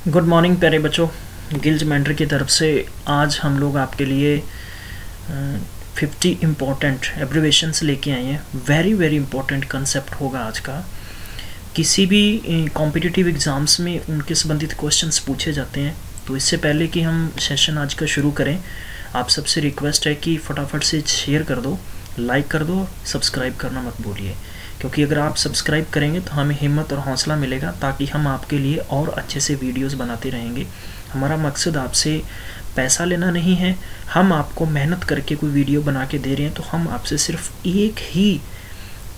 Good morning प्यारे बच्चों। गिल्ज mentor की तरफ से आज हम लोग आपके लिए 50 इम्पोर्टेंट एब्रिवेशंस लेके आए हैं। वेरी वेरी इंपॉर्टेंट कंसेप्ट होगा आज का। किसी भी कॉम्पिटिटिव एग्ज़ाम्स में उनके संबंधित क्वेश्चंस पूछे जाते हैं। तो इससे पहले कि हम सेशन आज का शुरू करें, आप सबसे रिक्वेस्ट है कि फटाफट से शेयर कर दो, लाइक कर दो, सब्सक्राइब करना मत भूलिए, क्योंकि अगर आप सब्सक्राइब करेंगे तो हमें हिम्मत और हौसला मिलेगा, ताकि हम आपके लिए और अच्छे से वीडियोस बनाते रहेंगे। हमारा मकसद आपसे पैसा लेना नहीं है, हम आपको मेहनत करके कोई वीडियो बना के दे रहे हैं तो हम आपसे सिर्फ एक ही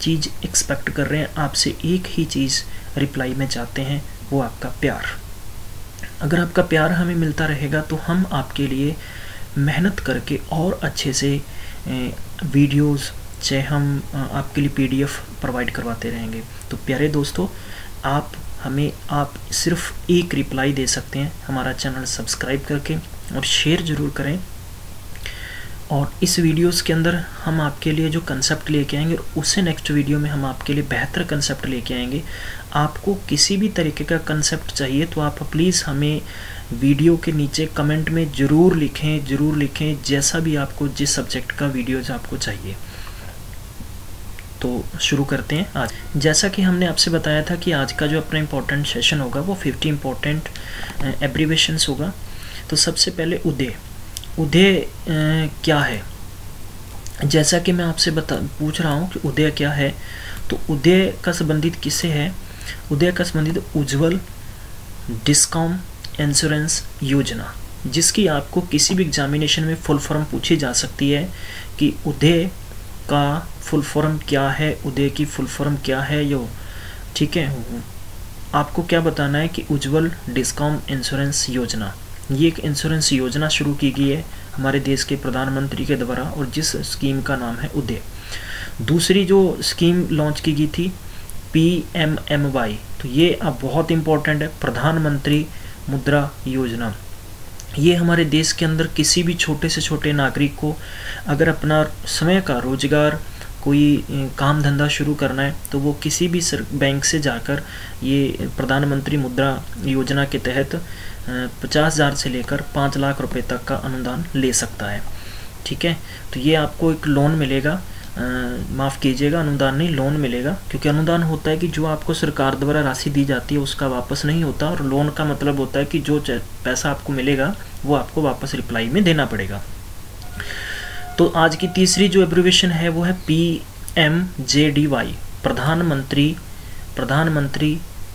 चीज़ एक्सपेक्ट कर रहे हैं, आपसे एक ही चीज़ रिप्लाई में चाहते हैं, वो आपका प्यार। अगर आपका प्यार हमें मिलता रहेगा तो हम आपके लिए मेहनत करके और अच्छे से वीडियोस, चाहे हम आपके लिए PDF प्रोवाइड करवाते रहेंगे। तो प्यारे दोस्तों, आप सिर्फ एक रिप्लाई दे सकते हैं, हमारा चैनल सब्सक्राइब करके और शेयर ज़रूर करें। और इस वीडियोस के अंदर हम आपके लिए जो कंसेप्ट लेके आएंगे, उससे नेक्स्ट वीडियो में हम आपके लिए बेहतर कंसेप्ट लेके आएंगे। आपको किसी भी तरीके का कंसेप्ट चाहिए तो आप प्लीज़ हमें वीडियो के नीचे कमेंट में ज़रूर लिखें, जैसा भी आपको, जिस सब्जेक्ट का वीडियोज आपको चाहिए। तो शुरू करते हैं आज। जैसा कि हमने आपसे बताया था कि आज का जो अपना इम्पोर्टेंट सेशन होगा वो 50 इम्पोर्टेंट एब्रिवेशंस होगा। तो सबसे पहले उदय क्या है। जैसा कि मैं आपसे पूछ रहा हूँ कि उदय क्या है, तो उदय का संबंधित किससे है? उदय का संबंधित उज्ज्वल डिस्कॉम इंश्योरेंस योजना, जिसकी आपको किसी भी एग्जामिनेशन में फुल फॉर्म पूछी जा सकती है कि उदय का फुल फॉर्म क्या है, उदय की फुल फॉर्म क्या है। यो ठीक है, आपको क्या बताना है कि उज्ज्वल डिस्कॉम इंश्योरेंस योजना, ये एक इंश्योरेंस योजना शुरू की गई है हमारे देश के प्रधानमंत्री के द्वारा, और जिस स्कीम का नाम है उदय। दूसरी जो स्कीम लॉन्च की गई थी PMMY, तो ये अब बहुत इम्पोर्टेंट है, प्रधानमंत्री मुद्रा योजना। ये हमारे देश के अंदर किसी भी छोटे से छोटे नागरिक को अगर अपना समय का रोजगार, कोई काम धंधा शुरू करना है, तो वो किसी भी बैंक से जाकर ये प्रधानमंत्री मुद्रा योजना के तहत 50,000 से लेकर 5 लाख रुपए तक का अनुदान ले सकता है। ठीक है, तो ये आपको एक लोन मिलेगा, माफ़ कीजिएगा, अनुदान नहीं, लोन मिलेगा, क्योंकि अनुदान होता है कि जो आपको सरकार द्वारा राशि दी जाती है उसका वापस नहीं होता, और लोन का मतलब होता है कि जो पैसा आपको मिलेगा वो आपको वापस रिप्लाई में देना पड़ेगा। तो आज की तीसरी जो एब्रिवेशन है वो है PMJDY, प्रधानमंत्री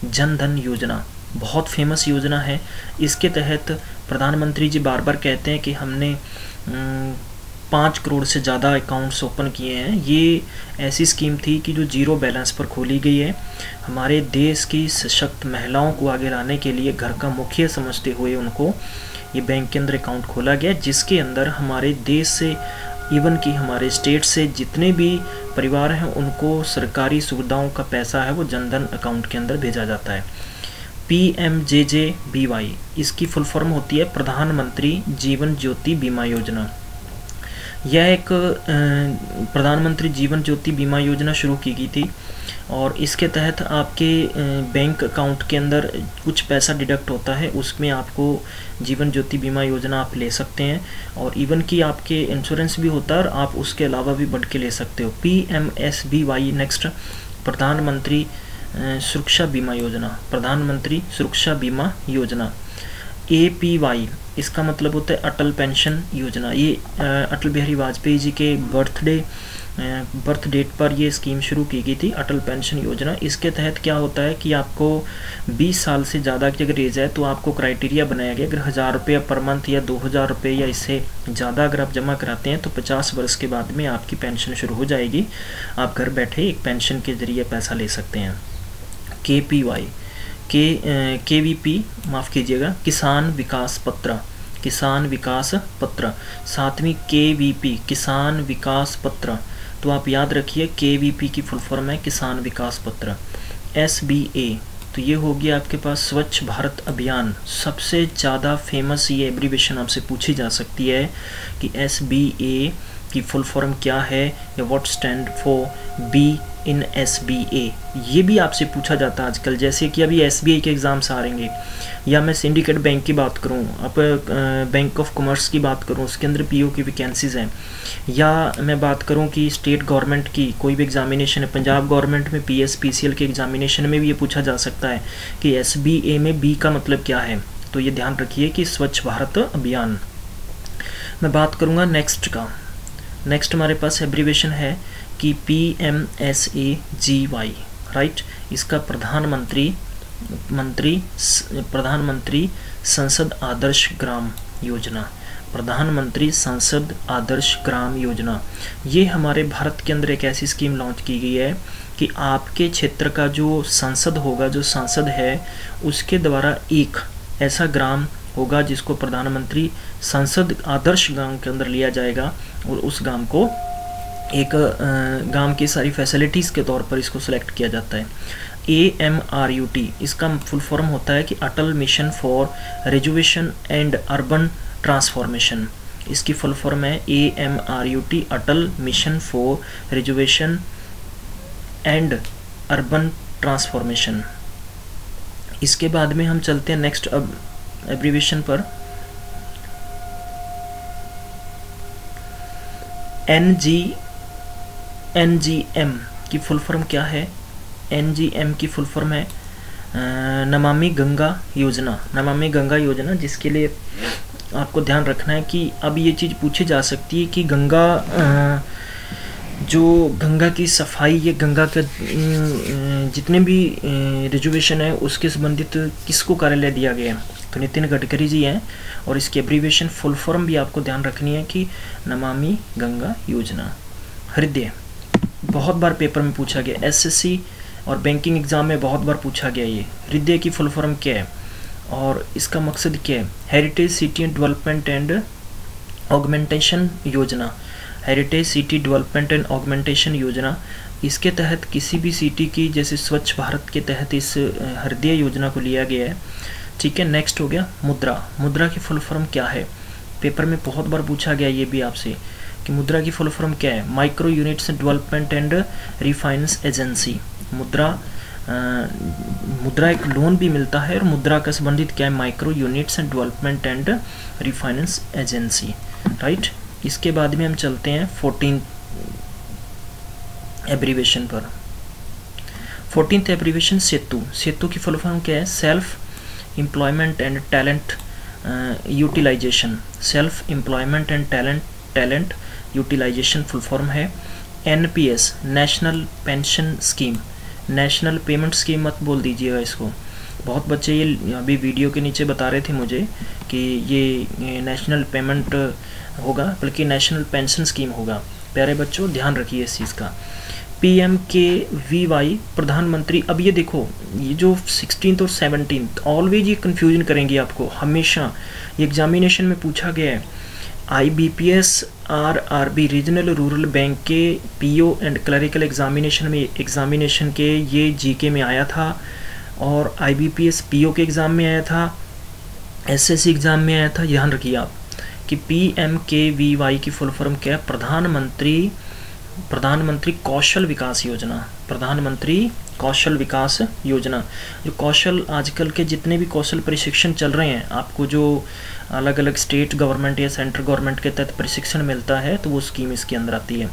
जन धन योजना। बहुत फेमस योजना है। इसके तहत प्रधानमंत्री जी बार बार कहते हैं कि हमने 5 करोड़ से ज़्यादा अकाउंट्स ओपन किए हैं। ये ऐसी स्कीम थी कि जो जीरो बैलेंस पर खोली गई है। हमारे देश की सशक्त महिलाओं को आगे लाने के लिए घर का मुखिया समझते हुए उनको ये बैंक के अंदर अकाउंट खोला गया, जिसके अंदर हमारे देश से, इवन कि हमारे स्टेट से जितने भी परिवार हैं उनको सरकारी सुविधाओं का पैसा है वो जनधन अकाउंट के अंदर भेजा जाता है। PMJJBY, इसकी फुल फॉर्म होती है प्रधानमंत्री जीवन ज्योति बीमा योजना। यह एक प्रधानमंत्री जीवन ज्योति बीमा योजना शुरू की गई थी, और इसके तहत आपके बैंक अकाउंट के अंदर कुछ पैसा डिडक्ट होता है, उसमें आपको जीवन ज्योति बीमा योजना आप ले सकते हैं, और इवन कि आपके इंश्योरेंस भी होता है और आप उसके अलावा भी बढ़ के ले सकते हो। PMSBY नेक्स्ट, प्रधानमंत्री सुरक्षा बीमा योजना, प्रधानमंत्री सुरक्षा बीमा योजना। APY, इसका मतलब होता है अटल पेंशन योजना। ये अटल बिहारी वाजपेयी जी के बर्थ डेट पर ये स्कीम शुरू की गई थी, अटल पेंशन योजना। इसके तहत क्या होता है कि आपको 20 साल से ज़्यादा की अगर एज है तो आपको क्राइटेरिया बनाया गया, अगर 1,000 रुपये पर मंथ या 2,000 रुपये या इससे ज़्यादा अगर आप जमा कराते हैं तो 50 वर्ष के बाद में आपकी पेंशन शुरू हो जाएगी। आप घर बैठे एक पेंशन के ज़रिए पैसा ले सकते हैं। KPY, KVP, माफ़ कीजिएगा, किसान विकास पत्र। 7वीं KVP, किसान विकास पत्र। तो आप याद रखिए KVP की फुल फॉर्म है किसान विकास पत्र। SBA, तो ये हो गया आपके पास स्वच्छ भारत अभियान। सबसे ज़्यादा फेमस ये एब्रीवेशन आपसे पूछी जा सकती है कि SBA की फुल फॉर्म क्या है, या what stand for be in SBA, ये भी आपसे पूछा जाता है आजकल। जैसे कि अभी SBA के एग्ज़ाम्स आ रहेंगे, या मैं सिंडिकेट बैंक की बात करूँ, अब बैंक ऑफ कॉमर्स की बात करूँ, उसके अंदर PO की वैकेंसीज़ हैं, या मैं बात करूँ कि स्टेट गवर्नमेंट की कोई भी एग्ज़ामिनेशन है, पंजाब गवर्नमेंट में PS PCL के एग्ज़ामिनेशन में भी ये पूछा जा सकता है कि SBA में B का मतलब क्या है। तो ये ध्यान रखिए कि स्वच्छ भारत अभियान। मैं बात करूँगा नेक्स्ट का। नेक्स्ट हमारे पास एब्रीवेशन है कि PMSAGY, राइट। इसका प्रधानमंत्री संसद आदर्श ग्राम योजना, प्रधानमंत्री संसद आदर्श ग्राम योजना। ये हमारे भारत के अंदर एक ऐसी स्कीम लॉन्च की गई है कि आपके क्षेत्र का जो संसद होगा, जो सांसद है, उसके द्वारा एक ऐसा ग्राम होगा जिसको प्रधानमंत्री संसद आदर्श ग्राम के अंदर लिया जाएगा, और उस गांव को एक गांव की सारी फैसिलिटीज़ के तौर पर इसको सिलेक्ट किया जाता है। AMRUT इसका फुल फॉर्म होता है कि Atal mission for rejuvenation and urban transformation. इसकी फुल फॉर्म है AMRUT, Atal mission for rejuvenation and urban transformation. इसके बाद में हम चलते हैं नेक्स्ट अब एब्रीवेशन पर। NGM की फुल फॉर्म क्या है? NGM की फुल फॉर्म है नमामि गंगा योजना। नमामि गंगा योजना, जिसके लिए आपको ध्यान रखना है कि अब ये चीज़ पूछी जा सकती है कि गंगा जो गंगा की सफाई, ये गंगा के जितने भी रिजर्वेशन है उसके संबंधित किसको कार्यालय दिया गया है? तो नितिन गडकरी जी हैं, और इसकी एब्रीवेशन फुल फॉर्म भी आपको ध्यान रखनी है कि नमामि गंगा योजना। हृदय बहुत बार पेपर में पूछा गया, SSC और बैंकिंग एग्जाम में बहुत बार पूछा गया। ये हृदय की फुल फॉर्म क्या है और इसका मकसद क्या है? Heritage city development and augmentation योजना। Heritage city development and augmentation योजना, इसके तहत किसी भी सिटी की, जैसे स्वच्छ भारत के तहत इस हृदय योजना को लिया गया है। ठीक है, नेक्स्ट हो गया मुद्रा। मुद्रा की फुल फॉर्म क्या है? पेपर में बहुत बार पूछा गया ये भी आपसे कि मुद्रा की फुल फॉर्म क्या है? Micro units development and refinance agency. मुद्रा एक लोन भी मिलता है, और मुद्रा का संबंधित क्या है? Micro units and development and refinance agency, right. इसके बाद में हम चलते हैं 14th एब्रीवेशन पर। 14th एब्रीवेशन सेतु। सेतु की फुल फॉर्म क्या है? Self employment and talent utilization. Self employment and talent utilization full form है। NPS national pension scheme. National payment scheme मत बोल दीजिएगा इसको, बहुत बच्चे ये अभी वीडियो के नीचे बता रहे थे मुझे कि ये नेशनल पेमेंट होगा, बल्कि नेशनल पेंशन स्कीम होगा। प्यारे बच्चों ध्यान रखिए इस चीज़ का। PMKVY प्रधानमंत्री। अब ये देखो, ये जो 16th और 17th ऑलवेज ये कन्फ्यूजन करेंगे आपको, हमेशा ये एग्जामिनेशन में पूछा गया है। IBPS RRB regional rural bank के PO एंड क्लरिकल एग्जामिनेशन के ये GK में आया था, और IBPS PO के एग्ज़ाम में आया था, SSC एग्ज़ाम में आया था। ध्यान रखिए आप कि PMKVY की फुल फॉर्म क्या है? प्रधानमंत्री कौशल विकास योजना। प्रधानमंत्री कौशल विकास योजना। जो कौशल, आजकल के जितने भी कौशल प्रशिक्षण चल रहे हैं, आपको जो अलग अलग स्टेट गवर्नमेंट या सेंट्रल गवर्नमेंट के तहत प्रशिक्षण मिलता है, तो वो स्कीम इसके अंदर आती है।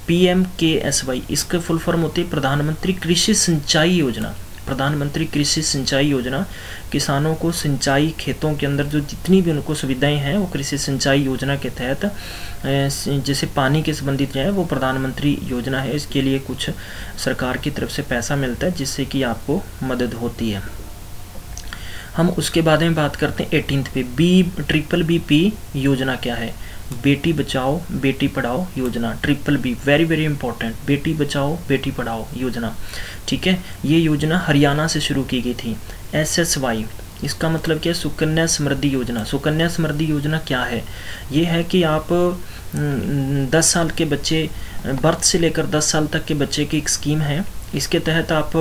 PMKSY इसका फुल फॉर्म होती है प्रधानमंत्री कृषि सिंचाई योजना। प्रधानमंत्री कृषि सिंचाई योजना, किसानों को सिंचाई, खेतों के अंदर जो जितनी भी उनको सुविधाएं हैं, वो कृषि सिंचाई योजना के तहत जैसे पानी के संबंधित जो है वो प्रधानमंत्री योजना है। इसके लिए कुछ सरकार की तरफ से पैसा मिलता है, जिससे कि आपको मदद होती है। हम उसके बाद में बात करते हैं 18th पे। BBBP योजना क्या है? बेटी बचाओ बेटी पढ़ाओ योजना। BBB very very important, Beti Bachao Beti Padhao योजना। ठीक है, ये योजना हरियाणा से शुरू की गई थी। SSY इसका मतलब क्या है? सुकन्या समृद्धि योजना। सुकन्या समृद्धि योजना क्या है? ये है कि आप 10 साल के बच्चे, बर्थ से लेकर 10 साल तक के बच्चे की एक स्कीम है। इसके तहत आप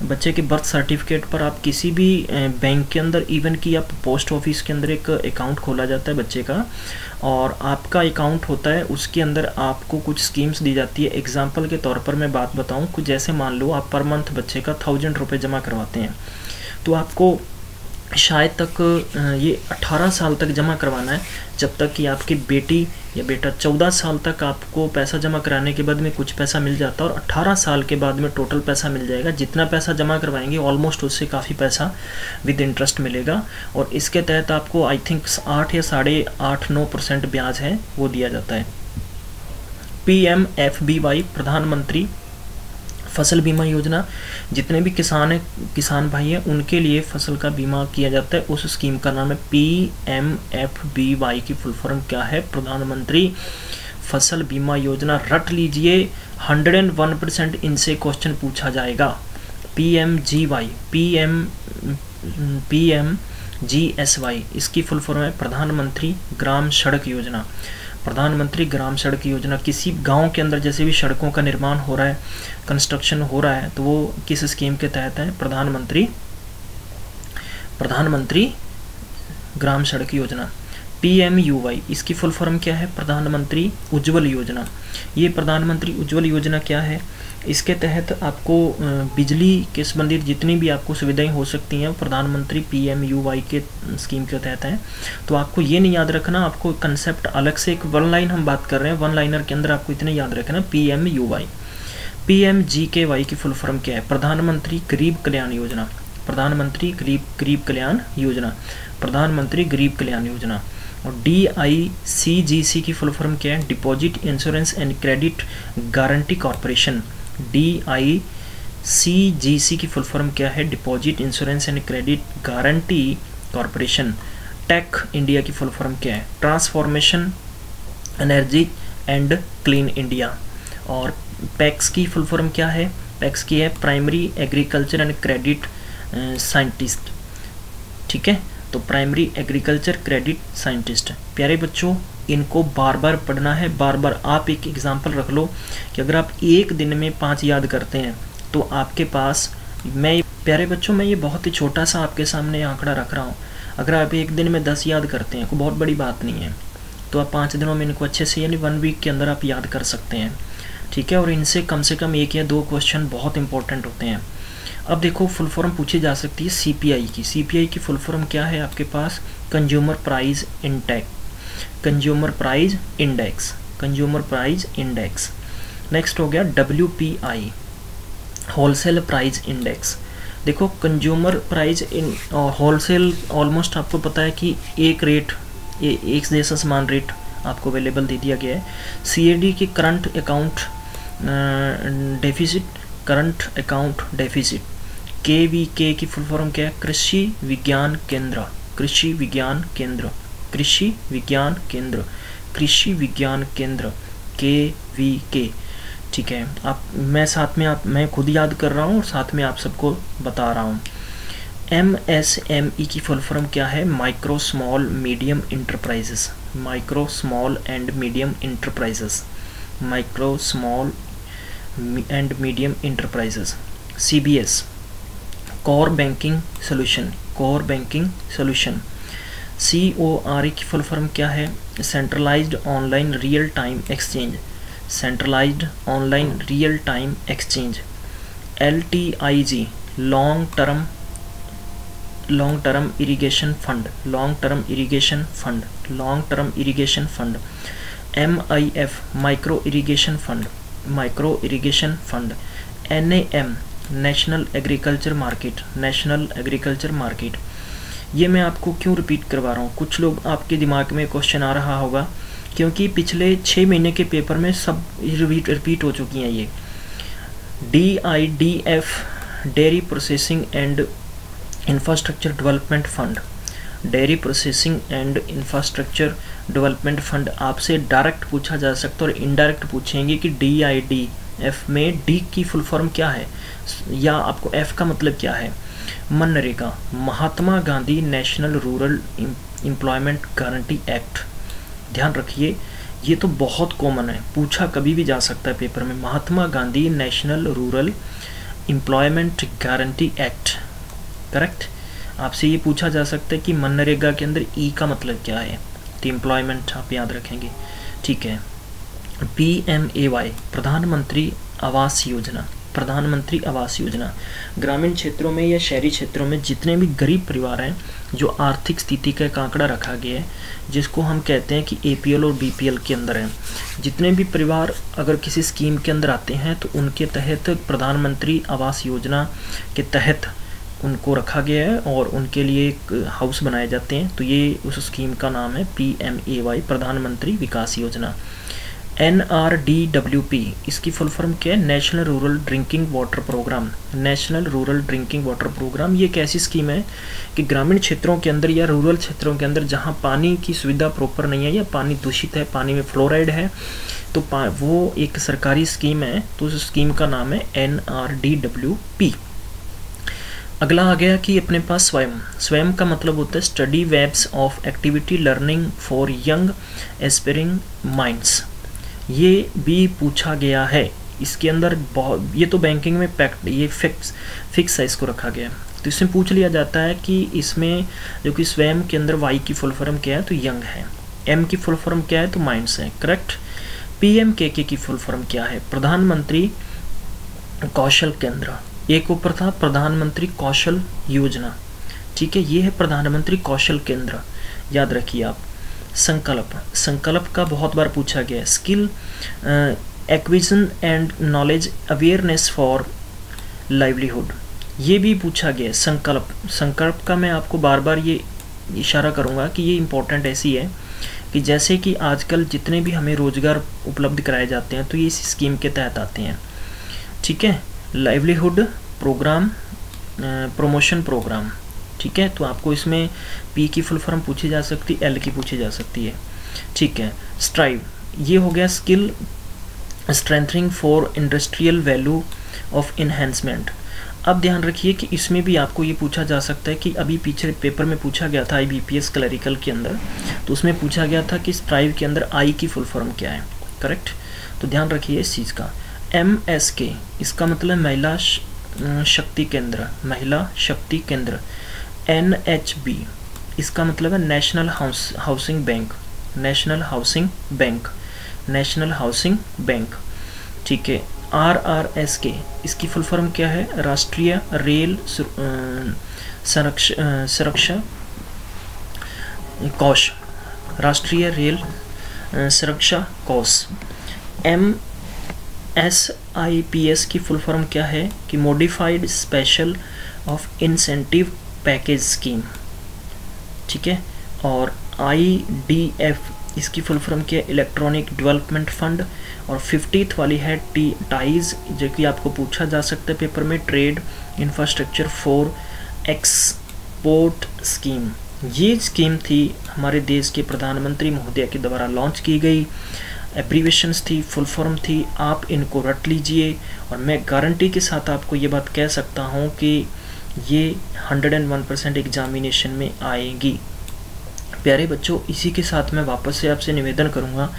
बच्चे के बर्थ सर्टिफिकेट पर आप किसी भी बैंक के अंदर, इवन कि आप पोस्ट ऑफिस के अंदर एक अकाउंट खोला जाता है बच्चे का, और आपका अकाउंट होता है, उसके अंदर आपको कुछ स्कीम्स दी जाती है। एग्जांपल के तौर पर मैं बात बताऊं, कुछ जैसे मान लो आप पर मंथ बच्चे का 1000 रुपये जमा करवाते हैं, तो आपको शायद तक ये 18 साल तक जमा करवाना है, जब तक कि आपकी बेटी या बेटा 14 साल तक आपको पैसा जमा कराने के बाद में कुछ पैसा मिल जाता है, और 18 साल के बाद में टोटल पैसा मिल जाएगा। जितना पैसा जमा करवाएंगे ऑलमोस्ट उससे काफ़ी पैसा विद इंटरेस्ट मिलेगा, और इसके तहत आपको आई थिंक 8 या 8.5-9% ब्याज है वो दिया जाता है। PMFBY प्रधानमंत्री फसल बीमा योजना, जितने भी किसान भाई हैं उनके लिए फसल का बीमा किया जाता है, उस स्कीम का नाम है PMFBY की फुल फॉर्म क्या है? प्रधानमंत्री फसल बीमा योजना। रट लीजिए, 101% इनसे क्वेश्चन पूछा जाएगा। PMGY, PMGSY इसकी फुल फॉर्म है प्रधानमंत्री ग्राम सड़क योजना। प्रधानमंत्री ग्राम सड़क योजना, किसी गांव के अंदर जैसे भी सड़कों का निर्माण हो रहा है, कंस्ट्रक्शन हो रहा है, तो वो किस स्कीम के तहत है? प्रधानमंत्री ग्राम सड़क योजना। PMUY इसकी फुल फॉर्म क्या है? प्रधानमंत्री उज्ज्वल योजना। ये प्रधानमंत्री उज्ज्वल योजना क्या है? इसके तहत आपको बिजली के संबंधित जितनी भी आपको सुविधाएं हो सकती हैं प्रधानमंत्री PMUY के स्कीम के तहत हैं। तो आपको ये नहीं याद रखना, आपको कंसेप्ट अलग से एक वन लाइन हम बात कर रहे हैं, वन लाइनर के अंदर आपको इतने याद रखना PMUY। PMGKY की फुल फॉर्म क्या है? प्रधानमंत्री गरीब कल्याण योजना। प्रधानमंत्री गरीब कल्याण योजना, प्रधानमंत्री गरीब कल्याण योजना। और DICGC की फुल फॉर्म क्या है? Deposit insurance and credit guarantee corporation. DICGC की फुल फॉर्म क्या है? Deposit insurance and credit guarantee corporation. Tech India की फुल फॉर्म क्या है? Transformation energy and clean India. और पैक्स की फुल फॉर्म क्या है? पैक्स की है primary agriculture and credit scientist. ठीक है, तो प्राइमरी एग्रीकल्चर क्रेडिट साइंटिस्ट। प्यारे बच्चों, इनको बार बार पढ़ना है, बार बार। आप एक एग्जांपल रख लो कि अगर आप एक दिन में 5 याद करते हैं तो आपके पास, प्यारे बच्चों मैं ये बहुत ही छोटा सा आपके सामने आंकड़ा रख रहा हूँ, अगर आप एक दिन में 10 याद करते हैं, कोई बहुत बड़ी बात नहीं है, तो आप 5 दिनों में इनको अच्छे से, यानी 1 वीक के अंदर आप याद कर सकते हैं। ठीक है, और इनसे कम से कम 1 या 2 क्वेश्चन बहुत इंपॉर्टेंट होते हैं। अब देखो, फुल फॉर्म पूछी जा सकती है CPI की। CPI की फुल फॉर्म क्या है आपके पास? Consumer price index, consumer price index, consumer price index. Next हो गया WPI, होलसेल प्राइस इंडेक्स। देखो, कंज्यूमर प्राइस इन होलसेल, ऑलमोस्ट आपको पता है कि एक रेट, एक जैसा समान रेट आपको अवेलेबल दे दिया गया है। CAD की current account deficit, current account deficit. KVK की फुल फॉर्म क्या है? कृषि विज्ञान केंद्र, कृषि विज्ञान केंद्र, कृषि विज्ञान केंद्र, कृषि विज्ञान केंद्र, KVK। ठीक है, मैं खुद याद कर रहा हूँ और साथ में आप सबको बता रहा हूँ। MSME की फुल फॉर्म क्या है? Micro small medium enterprises, micro small and medium enterprises, micro small and medium enterprises. CBS, core banking solution, core banking solution. CORE की फुल फॉर्म क्या है? Centralised online real time exchange, centralised online real time exchange. LTIG, long term irrigation fund, long term irrigation fund, long term irrigation fund. MIF, micro irrigation fund, micro irrigation fund. NAM, national agriculture market, national agriculture market. ये मैं आपको क्यों repeat करवा रहा हूँ? कुछ लोग आपके दिमाग में क्वेश्चन आ रहा होगा, क्योंकि पिछले 6 महीने के पेपर में सब रिपीट हो चुकी हैं ये। DIDF, dairy processing and infrastructure development fund, dairy processing and infrastructure development fund. आपसे डायरेक्ट पूछा जा सकता है और इनडायरेक्ट पूछेंगे कि DIDF में D की फुल फॉर्म क्या है, या आपको F का मतलब क्या है? मनरेगा, Mahatma Gandhi national rural employment guarantee act. ध्यान रखिए, ये तो बहुत कॉमन है, पूछा कभी भी जा सकता है पेपर में। Mahatma Gandhi national rural employment guarantee act, correct. आपसे ये पूछा जा सकता है कि मनरेगा के अंदर ई का मतलब क्या है, तो एम्प्लॉयमेंट आप याद रखेंगे, ठीक है। PMAY प्रधानमंत्री आवास योजना, प्रधानमंत्री आवास योजना ग्रामीण क्षेत्रों में या शहरी क्षेत्रों में जितने भी गरीब परिवार हैं जो आर्थिक स्थिति का एक आंकड़ा रखा गया है, जिसको हम कहते हैं कि APL और BPL के अंदर हैं, जितने भी परिवार अगर किसी स्कीम के अंदर आते हैं तो उनके तहत प्रधानमंत्री आवास योजना के तहत उनको रखा गया है और उनके लिए एक हाउस बनाए जाते हैं। तो ये उस स्कीम का नाम है PMAY प्रधानमंत्री विकास योजना। NRDWP इसकी फुल फॉर्म क्या है, national rural drinking water programme. National rural drinking water programme ये एक ऐसी स्कीम है कि ग्रामीण क्षेत्रों के अंदर या रूरल क्षेत्रों के अंदर जहाँ पानी की सुविधा प्रॉपर नहीं है या पानी दूषित है, पानी में फ्लोराइड है, तो वो एक सरकारी स्कीम है, तो उस स्कीम का नाम है NRDWP। अगला आ गया कि अपने पास स्वयं का मतलब होता है study webs of activity learning for young aspiring minds. ये भी पूछा गया है, इसके अंदर बहुत, ये तो बैंकिंग में पैक्ट, ये फिक्स है, इसको रखा गया। तो इसमें पूछ लिया जाता है कि इसमें जो कि स्वयं के अंदर वाई की फुल फॉर्म क्या है, तो यंग है। एम की फुल फॉर्म क्या है, तो माइंड्स है, करेक्ट। PMKK की फुल फॉर्म क्या है, प्रधानमंत्री कौशल केंद्र। एक ऊपर था प्रधानमंत्री कौशल योजना, ठीक है, ये है प्रधानमंत्री कौशल केंद्र, याद रखिए आप। संकल्प का बहुत बार पूछा गया है, skill acquisition and knowledge awareness for livelihood, ये भी पूछा गया है। संकल्प का मैं आपको बार बार ये इशारा करूँगा कि ये इम्पोर्टेंट ऐसी है कि जैसे कि आजकल जितने भी हमें रोजगार उपलब्ध कराए जाते हैं तो ये इसी स्कीम के तहत आते हैं, ठीक है। लाइवलीहुड प्रोग्राम, प्रमोशन प्रोग्राम, ठीक है। तो आपको इसमें P की फुल फॉर्म पूछी जा सकती है, L की पूछी जा सकती है, ठीक है। स्ट्राइव ये हो गया skill strengthening for industrial value of enhancement. अब ध्यान रखिए कि इसमें भी आपको ये पूछा जा सकता है कि अभी पीछे पेपर में पूछा गया था IBPS क्लरिकल के अंदर, तो उसमें पूछा गया था कि स्ट्राइव के अंदर I की फुल फॉर्म क्या है, करेक्ट। तो ध्यान रखिए इस चीज़ का। MSK इसका मतलब महिला शक्ति केंद्र, महिला शक्ति केंद्र। NHB इसका मतलब है national housing bank, national housing bank, national housing bank, ठीक है। RRSK इसकी फुल फॉर्म क्या है, राष्ट्रीय रेल सुरक्षा कोष, राष्ट्रीय रेल सुरक्षा कोष। MSIPS की फुल फॉर्म क्या है कि modified special of incentive package scheme, ठीक है। और IDF इसकी फुल फॉर्म क्या है, इलेक्ट्रॉनिक डेवलपमेंट फंड। और 50th वाली है टाइज, जो कि आपको पूछा जा सकता है पेपर में, trade infrastructure for export scheme. ये स्कीम थी हमारे देश के प्रधानमंत्री महोदय के द्वारा लॉन्च की गई, एब्रीवेशंस थी, फुल फॉर्म थी, आप इनको रट लीजिए और मैं गारंटी के साथ आपको ये बात कह सकता हूँ कि ये 101% एग्जामिनेशन में आएगी। प्यारे बच्चों, इसी के साथ मैं वापस से आपसे निवेदन करूंगा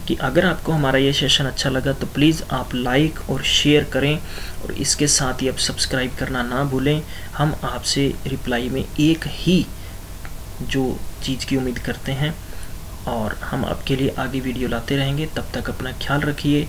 कि अगर आपको हमारा ये सेशन अच्छा लगा तो प्लीज़ आप लाइक और शेयर करें और इसके साथ ही आप सब्सक्राइब करना ना भूलें। हम आपसे रिप्लाई में एक ही जो चीज़ की उम्मीद करते हैं और हम आपके लिए आगे वीडियो लाते रहेंगे। तब तक अपना ख्याल रखिए।